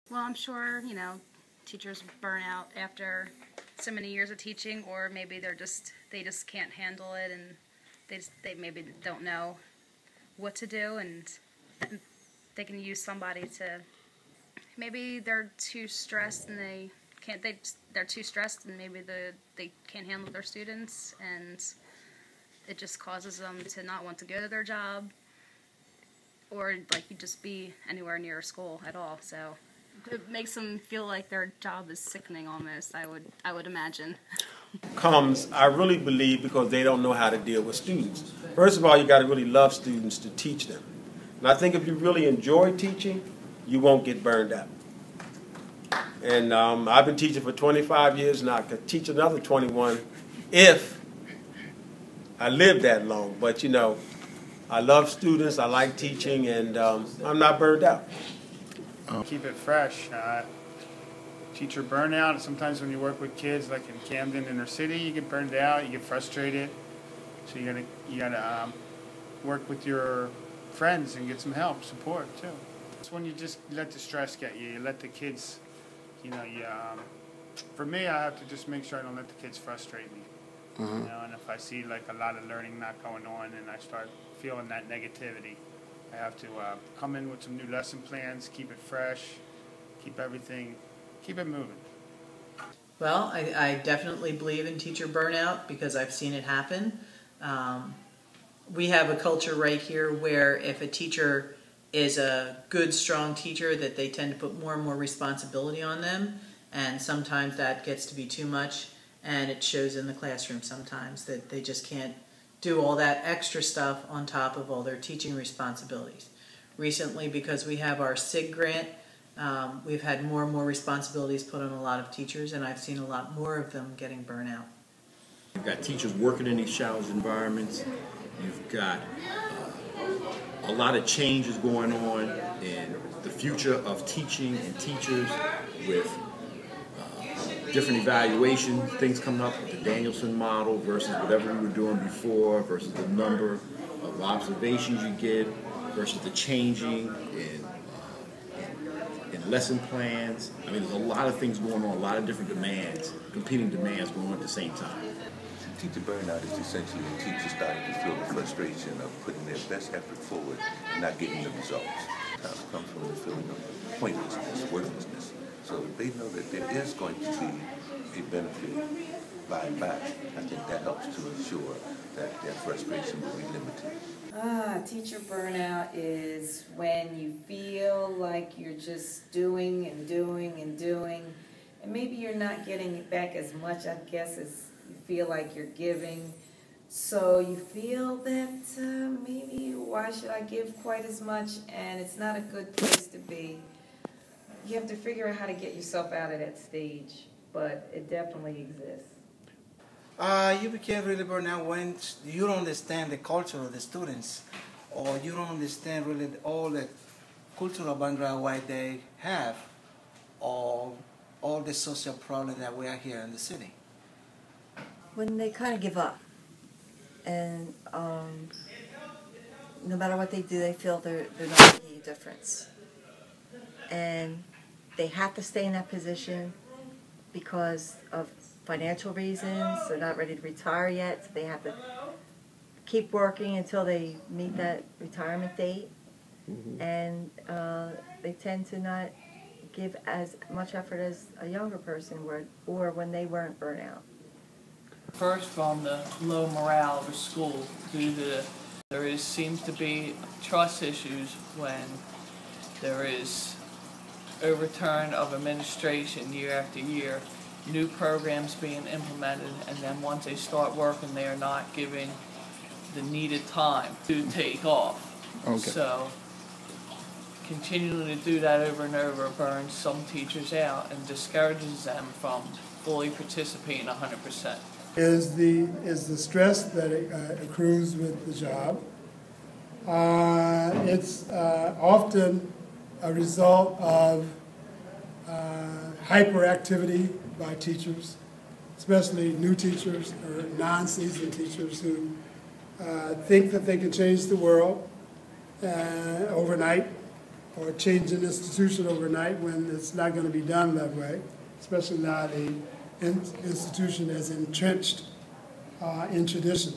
Well, I'm sure, teachers burn out after so many years of teaching, or maybe they just can't handle it, and they maybe don't know what to do, and they can use somebody to. Maybe they're too stressed and they're too stressed, and maybe they can't handle their students, and it just causes them to not want to go to their job, or you just be anywhere near school at all. So it makes them feel like their job is sickening almost, I would imagine. I really believe, because they don't know how to deal with students. First of all, you got to really love students to teach them. And I think if you really enjoy teaching, you won't get burned out. And I've been teaching for 25 years, and I could teach another 21 if I lived that long. But, I love students, I like teaching, and I'm not burned out. Keep it fresh. Teacher burnout. Sometimes when you work with kids, like in Camden, inner city, you get burned out, you get frustrated. So you gotta work with your friends and get some help, support too. It's when you just let the stress get you. You let the kids, for me, I have to just make sure I don't let the kids frustrate me. And if I see a lot of learning not going on, and I start feeling that negativity, I have to come in with some new lesson plans, keep it fresh, keep it moving. Well, I definitely believe in teacher burnout because I've seen it happen. We have a culture right here where if a teacher is a good, strong teacher, that they tend to put more and more responsibility on them, and sometimes that gets to be too much, and it shows in the classroom sometimes that they just can't do all that extra stuff on top of all their teaching responsibilities. Recently, because we have our SIG grant, we've had more and more responsibilities put on a lot of teachers, and I've seen a lot more of them getting burnout. You've got teachers working in these challenging environments. You've got a lot of changes going on in the future of teaching and teachers, with different evaluation things coming up with the Danielson model versus whatever we were doing before, versus the number of observations you get, versus the changing in lesson plans. I mean, there's a lot of things going on, a lot of different demands, competing demands going on at the same time. Teacher burnout is essentially when teachers starting to feel the frustration of putting their best effort forward and not getting the results. It comes from the feeling of pointlessness, worthlessness. So they know that there is going to be a benefit by and by. I think that helps to ensure that their frustration will be limited. Teacher burnout is when you feel like you're just doing and doing and doing, and maybe you're not getting back as much, I guess, as you feel like you're giving. So you feel that maybe why should I give quite as much, and it's not a good place to be. You have to figure out how to get yourself out of that stage, but it definitely exists. You became really burned out when you don't understand the culture of the students, or you don't understand really all the cultural background why they have, or all the social problems that we are here in the city. When they kind of give up, and no matter what they do, they feel they're not making a difference, and they have to stay in that position because of financial reasons. They're not ready to retire yet, so they have to keep working until they meet that retirement date. And they tend to not give as much effort as a younger person would, or when they weren't burnt out. First, from the low morale of the school, there seems to be trust issues when there is overturn of administration year after year, new programs being implemented, and then once they start working, they are not giving the needed time to take off. Okay. So continuing to do that over and over burns some teachers out and discourages them from fully participating 100%. Is the stress that accrues with the job. It's often a result of hyperactivity by teachers, especially new teachers or non-seasoned teachers who think that they can change the world overnight, or change an institution overnight when it's not going to be done that way, especially not a institution as entrenched in tradition.